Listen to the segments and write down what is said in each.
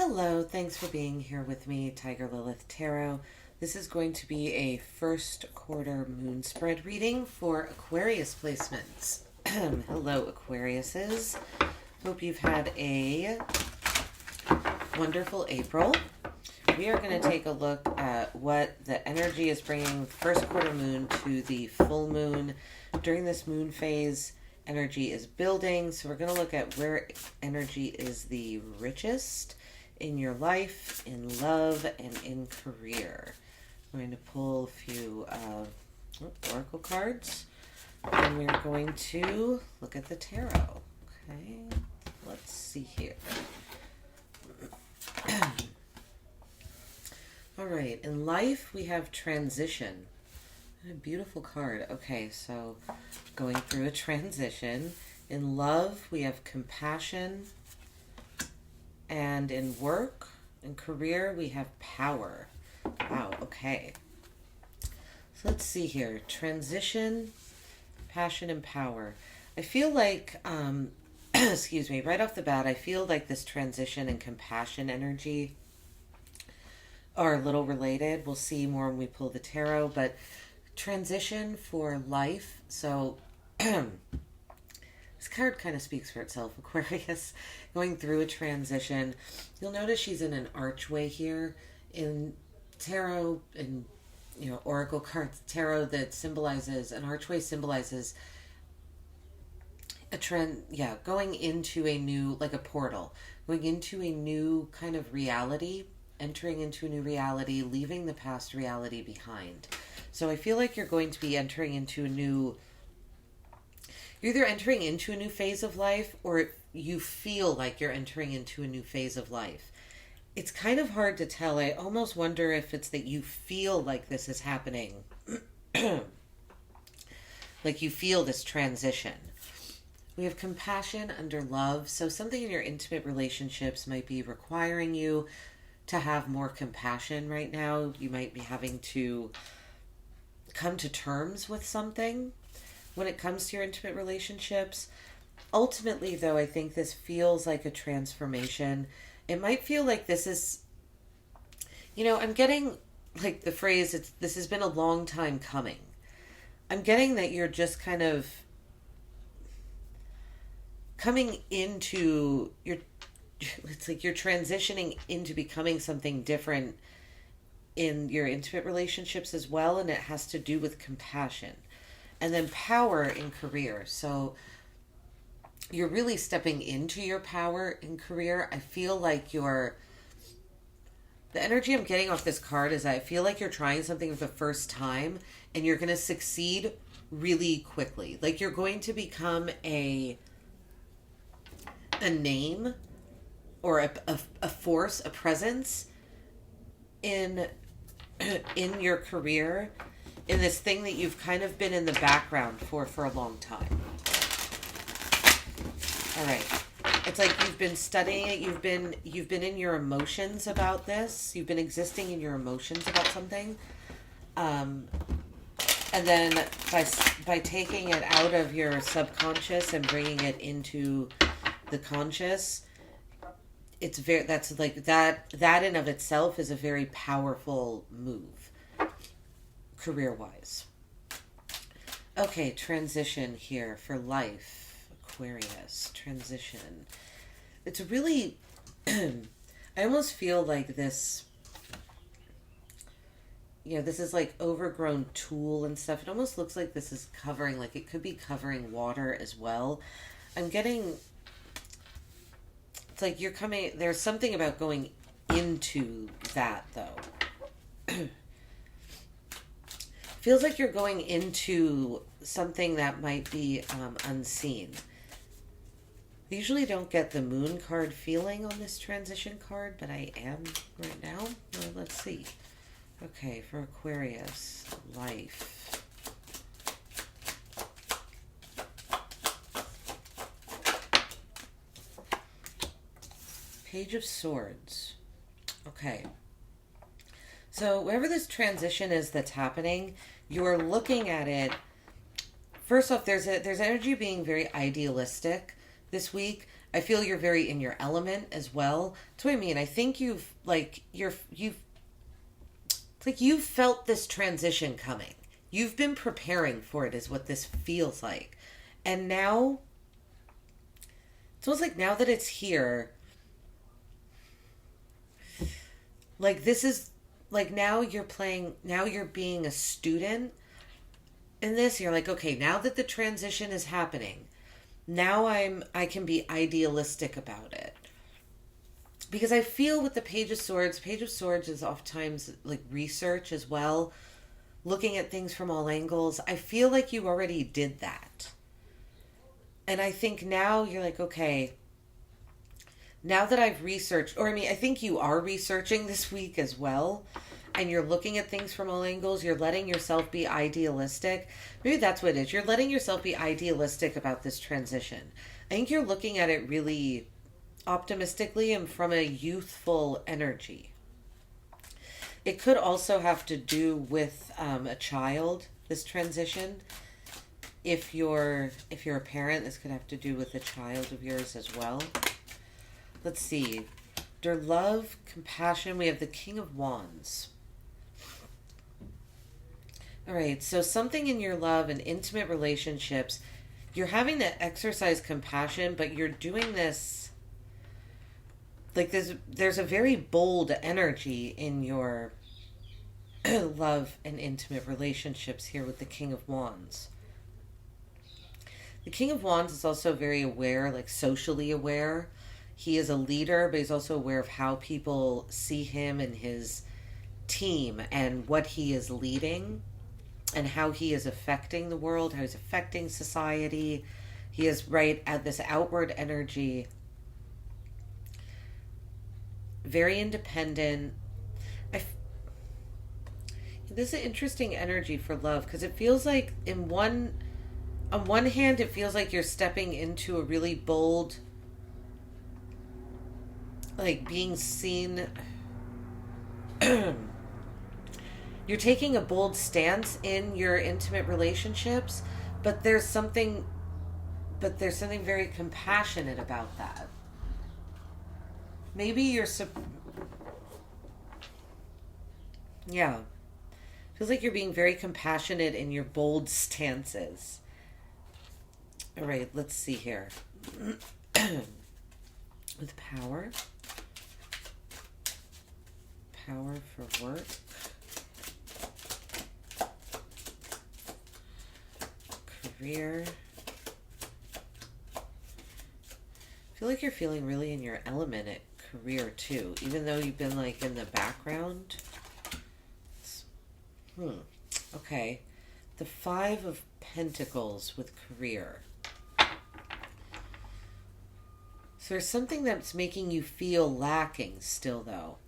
Hello, thanks for being here with me, Tiger Lilith Tarot. This is going to be a first quarter moon spread reading for Aquarius placements. Hello, Aquariuses. Hope you've had a wonderful April. We are going to take a look at what the energy is bringing first quarter moon to the full moon. During this moon phase, energy is building, so we're going to look at where energy is the richest in your life, in love, and in career. I'm going to pull a few oracle cards, and we're going to look at the tarot. Okay, let's see here. All right, in life we have transition. A beautiful card. Okay, so going through a transition. In love we have compassion. And in work and career, we have power. Wow, okay. So let's see here. Transition, passion, and power. I feel like, excuse me, right off the bat, I feel like this transition and compassion energy are a little related. We'll see more when we pull the tarot, but transition for life. So this card kind of speaks for itself, Aquarius. Going through a transition. You'll notice she's in an archway here. In tarot and, oracle cards, tarot that symbolizes, an archway symbolizes a trend, going into a new, like a portal. Going into a new kind of reality, entering into a new reality, leaving the past reality behind. So I feel like you're going to be entering into a new... You're either entering into a new phase of life or you feel like you're entering into a new phase of life. It's kind of hard to tell. I almost wonder if it's that you feel like this is happening. Like you feel this transition. We have compassion under love. So something in your intimate relationships might be requiring you to have more compassion right now. You might be having to come to terms with something. When it comes to your intimate relationships, ultimately, though, I think this feels like a transformation. It might feel like this is, I'm getting like the phrase, this has been a long time coming. I'm getting that you're just kind of coming into it's like you're transitioning into becoming something different in your intimate relationships as well, and it has to do with compassion. And then power in career. So you're really stepping into your power in career. I feel like the energy I'm getting off this card is I feel like you're trying something for the first time and you're going to succeed really quickly. Like you're going to become a name or a force, a presence in your career, in this thing that you've kind of been in the background for a long time. All right. It's like you've been studying it. You've been in your emotions about this. You've been existing in your emotions about something. And then by taking it out of your subconscious and bringing it into the conscious, that's like that in of itself is a very powerful move. Career-wise. Okay, transition here for life. Aquarius, transition. It's really... I almost feel like this... this is like overgrown tulle and stuff. It almost looks like this is covering, like it could be covering water as well. I'm getting... It's like you're coming... There's something about going into that, though. Feels like you're going into something that might be unseen. I usually don't get the moon card feeling on this transition card, but I am right now. Well, let's see. Okay, for Aquarius, life. Page of Swords. Okay. So wherever this transition is that's happening, you're looking at it. First off, there's energy being very idealistic this week. I feel you're very in your element as well. That's what I mean. I think it's like you've felt this transition coming. You've been preparing for it, is what this feels like. And now, it's almost like now that it's here, like this is, like now you're playing, now you're being a student in this. You're like, okay, now that the transition is happening, now I can be idealistic about it. Because I feel with the Page of Swords is oftentimes like research as well, looking at things from all angles. I feel like you already did that. And I think now you're like, okay, now that I've researched, or I mean, I think you are researching this week as well, and you're looking at things from all angles, you're letting yourself be idealistic. Maybe that's what it is. You're letting yourself be idealistic about this transition. I think you're looking at it really optimistically and from a youthful energy. It could also have to do with a child, this transition. If you're a parent, this could have to do with a child of yours as well. Let's see. Under love, compassion, we have the King of Wands. All right, so something in your love and intimate relationships, you're having to exercise compassion, but you're doing this, like there's a very bold energy in your love and intimate relationships here with the King of Wands. The King of Wands is also very aware, like socially aware. He is a leader, but he's also aware of how people see him and his team and what he is leading and how he is affecting the world, how he's affecting society. He is right at this outward energy, very independent. This is an interesting energy for love because it feels like on one hand, it feels like you're stepping into a really bold, like being seen. You're taking a bold stance in your intimate relationships, but there's something very compassionate about that. Maybe you're yeah. Feels like you're being very compassionate in your bold stances. All right, let's see here. With power. Power for work. Career. I feel like you're feeling really in your element at career too, even though you've been like in the background. Okay. The Five of Pentacles with career. So there's something that's making you feel lacking still, though.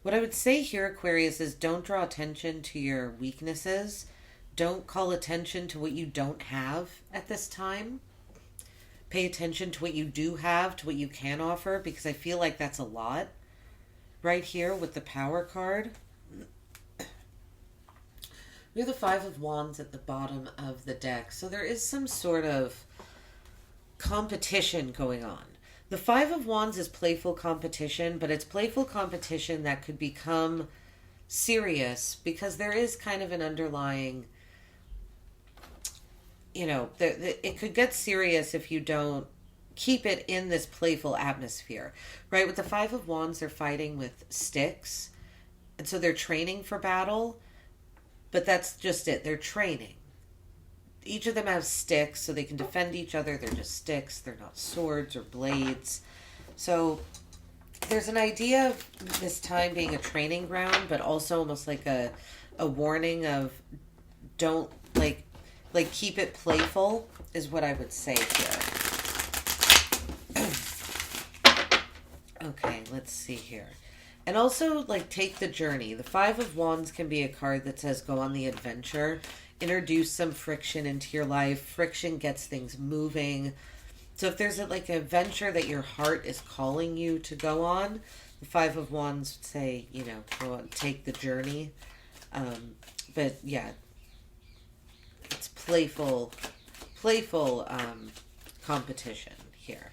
What I would say here, Aquarius, is don't draw attention to your weaknesses. Don't call attention to what you don't have at this time. Pay attention to what you do have, to what you can offer, because I feel like that's a lot. Right here with the Power card. We have the Five of Wands at the bottom of the deck. So there is some sort of competition going on. The Five of Wands is playful competition, but it's playful competition that could become serious because there is kind of an underlying, it could get serious if you don't keep it in this playful atmosphere, right? With the Five of Wands, they're fighting with sticks, and so they're training for battle. But that's just it. They're training. Each of them have sticks so they can defend each other. They're just sticks. They're not swords or blades. So there's an idea of this time being a training ground, but also almost like a warning of don't, like keep it playful is what I would say here. Okay, let's see here. And also, take the journey. The Five of Wands can be a card that says go on the adventure. Introduce some friction into your life. Friction gets things moving. So if there's an adventure that your heart is calling you to go on, the Five of Wands would say, go on, take the journey. But yeah, playful competition here.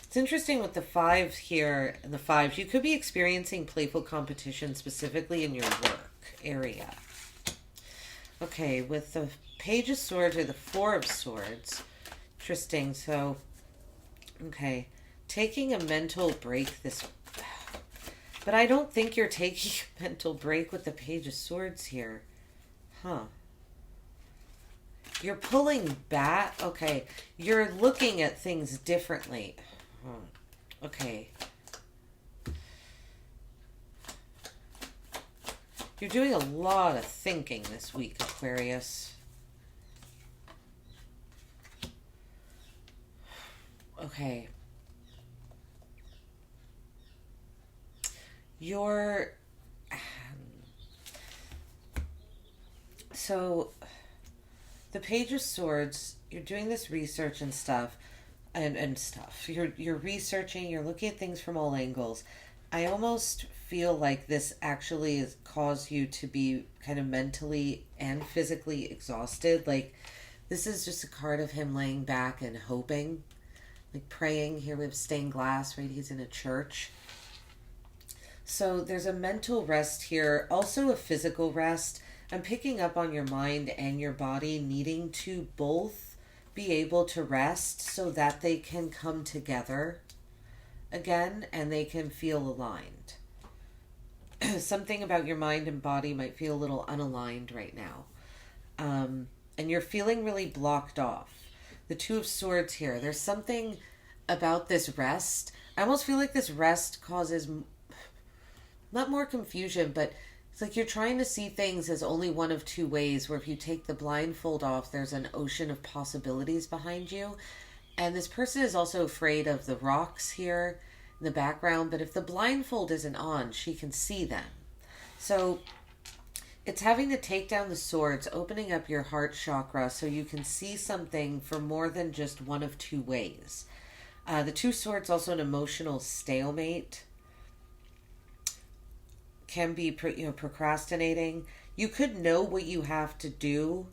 It's interesting with the five here and the fives. You could be experiencing playful competition specifically in your work area. Okay, with the Page of Swords or the Four of Swords. Interesting. So, okay, taking a mental break this... But I don't think you're taking a mental break with the Page of Swords here. Huh. You're pulling back. Okay, you're looking at things differently. Okay. You're doing a lot of thinking this week, Aquarius. Okay. You're... So, the Page of Swords, you're doing this research and stuff, and stuff. You're researching, you're looking at things from all angles. I almost feel like this actually has caused you to be kind of mentally and physically exhausted. Like, this is just a card of him laying back and hoping, like praying. Here we have stained glass, right? He's in a church. So there's a mental rest here, also a physical rest. I'm picking up on your mind and your body needing to both be able to rest so that they can come together again and they can feel aligned. Something about your mind and body might feel a little unaligned right now. And you're feeling really blocked off. The Two of Swords here. There's something about this rest. I almost feel like this rest causes not more confusion, but it's like you're trying to see things as only one of two ways, where if you take the blindfold off, there's an ocean of possibilities behind you. And this person is also afraid of the rocks here in the background, but if the blindfold isn't on, she can see them. So it's having to take down the swords, opening up your heart chakra so you can see something for more than just one of two ways. The Two Swords, also an emotional stalemate. Can be procrastinating. You could know what you have to do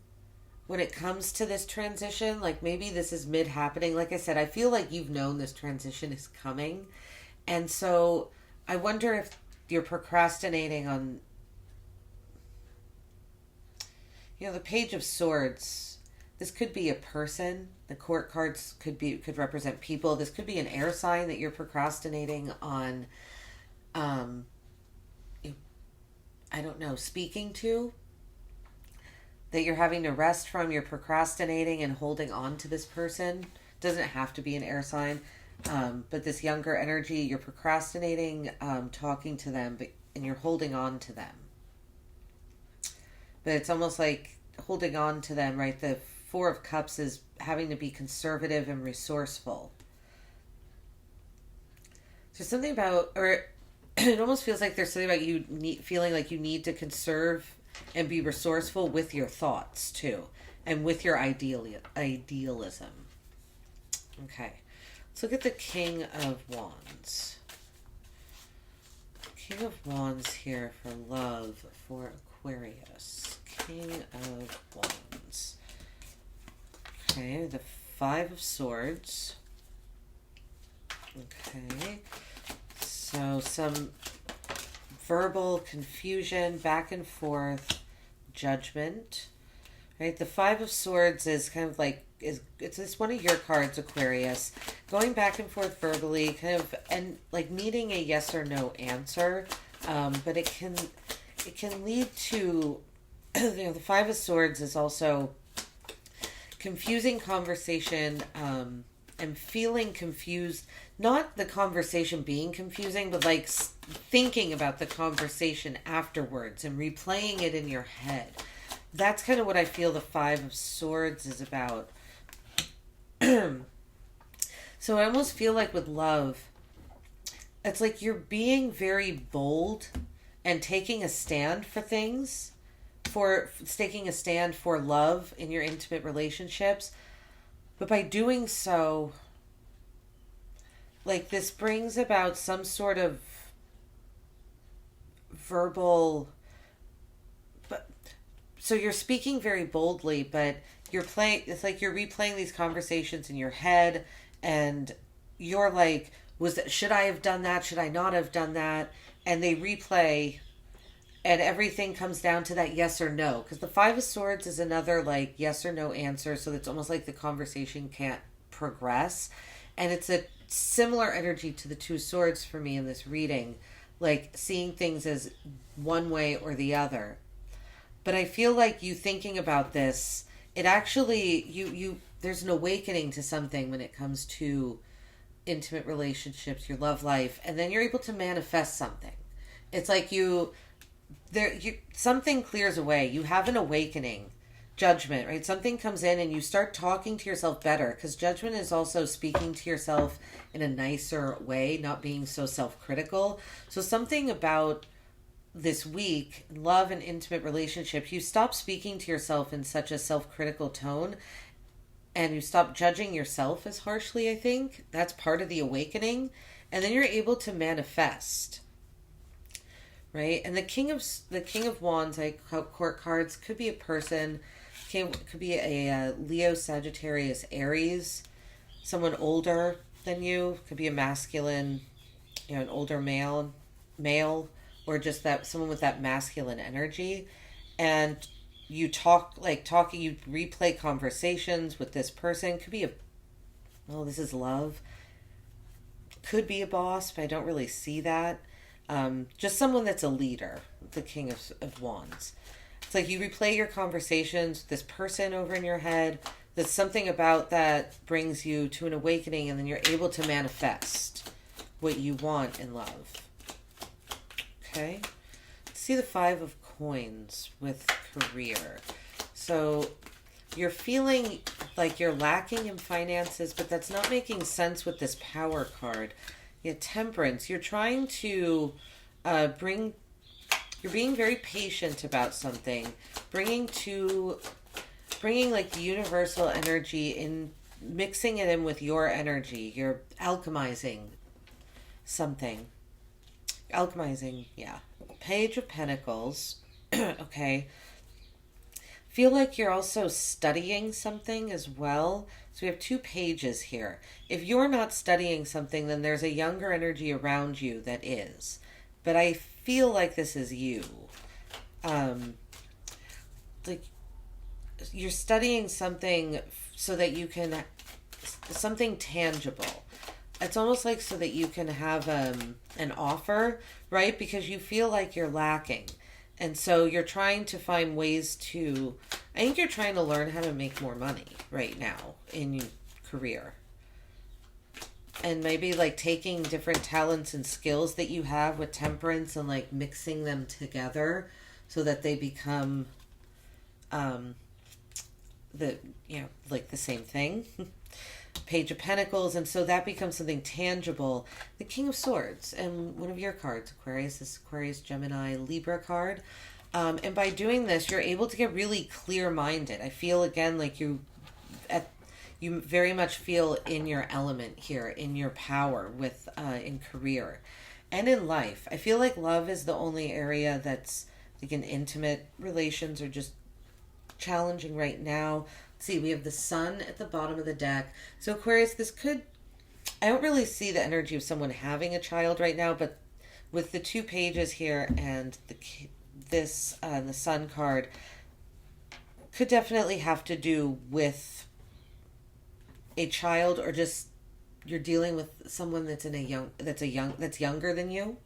when it comes to this transition. Like maybe this is mid happening. Like I said, I feel like you've known this transition is coming. And so I wonder if you're procrastinating on, the Page of Swords. This could be a person. The court cards could represent people. This could be an air sign that you're procrastinating on, I don't know, speaking to, that you're having to rest from. You're procrastinating and holding on to this person. Doesn't have to be an air sign, but this younger energy, you're procrastinating talking to them, and you're holding on to them. But it's almost like holding on to them, right? The Four of Cups is having to be conservative and resourceful. So something about, or it almost feels like there's something about you feeling like you need to conserve and be resourceful with your thoughts too, and with your idealism. Okay, let's look at the King of Wands. King of Wands here for love for Aquarius. King of Wands. Okay, the Five of Swords. Okay. So some verbal confusion, back and forth, judgment, right? The Five of Swords is kind of like, it's one of your cards, Aquarius, going back and forth verbally, kind of, and like needing a yes or no answer, but it can lead to, the Five of Swords is also confusing conversation, and feeling confused. Not the conversation being confusing, but like thinking about the conversation afterwards and replaying it in your head. That's kind of what I feel the Five of Swords is about. So I almost feel like with love, it's like you're being very bold and taking a stand for things, for taking a stand for love in your intimate relationships. But by doing so, like this brings about some sort of verbal, but so you're speaking very boldly, but you're playing, it's like you're replaying these conversations in your head, and you're like, should I have done that? Should I not have done that? And they replay, and everything comes down to that yes or no. Because the Five of Swords is another like yes or no answer. So it's almost like the conversation can't progress. And it's a similar energy to the Two of Swords for me in this reading, like seeing things as one way or the other. But I feel like you thinking about this, it actually, there's an awakening to something when it comes to intimate relationships, your love life, and then you're able to manifest something. It's like something clears away. You have an awakening, judgment, right? Something comes in and you start talking to yourself better, because judgment is also speaking to yourself in a nicer way, not being so self-critical. So something about this week, love and intimate relationships, you stop speaking to yourself in such a self-critical tone, and you stop judging yourself as harshly. I think that's part of the awakening, and then you're able to manifest, right? And the King of Wands, like court cards, could be a person, could be a Leo, Sagittarius, Aries, someone older than you, could be a masculine, an older male, or just that someone with that masculine energy. And you you replay conversations with this person. Could be this is love. Could be a boss, but I don't really see that. Just someone that's a leader, the King of Wands. It's like you replay your conversations with this person over in your head. There's something about that brings you to an awakening, and then you're able to manifest what you want in love. Okay, let's see the Five of Coins with career. So you're feeling like you're lacking in finances, but that's not making sense with this Power card. Temperance. You're trying to you're being very patient about something, bringing like the universal energy in, mixing it in with your energy. You're alchemizing something. Yeah. Page of Pentacles. Okay. Feel like you're also studying something as well. So we have two pages here. If you're not studying something, then there's a younger energy around you that is. But I feel like this is you. Like you're studying something so that you can, something tangible. It's almost like so that you can have an offer, right? Because you feel like you're lacking. And so you're trying to find ways to, I think you're trying to learn how to make more money right now in your career. And maybe like taking different talents and skills that you have with temperance and like mixing them together so that they become like the same thing. Page of Pentacles, and so that becomes something tangible. The King of Swords, and one of your cards, Aquarius, this Aquarius, Gemini, Libra card. And by doing this, you're able to get really clear-minded. I feel, again, like you very much feel in your element here, in your power with in career and in life. I feel like love is the only area that's like in intimate relations or just challenging right now. See, we have the Sun at the bottom of the deck. So Aquarius, I don't really see the energy of someone having a child right now, but with the two pages here and the Sun card, could definitely have to do with a child, or just you're dealing with someone that's younger than you.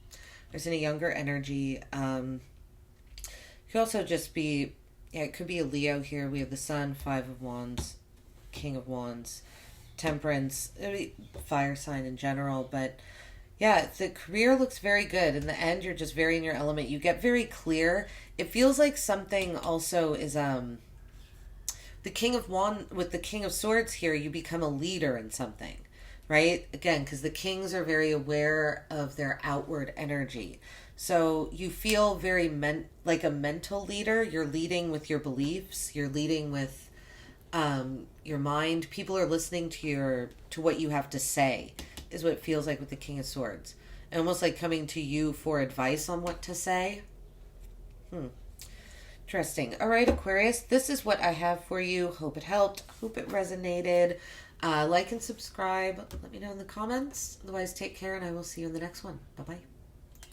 There's in a younger energy. Could also just be, it could be a Leo here. We have the Sun, Five of Wands, King of Wands, Temperance, fire sign in general. But yeah, the career looks very good. In the end, you're just very in your element. You get very clear. It feels like something also is the King of Wands with the King of Swords here. You become a leader in something, right? Again, because the kings are very aware of their outward energy. So you feel very like a mental leader. You're leading with your beliefs. You're leading with your mind. People are listening to what you have to say, is what it feels like with the King of Swords. And almost like coming to you for advice on what to say. Interesting. All right, Aquarius, this is what I have for you. Hope it helped. Hope it resonated. Like and subscribe. Let me know in the comments. Otherwise, take care, and I will see you in the next one. Bye-bye.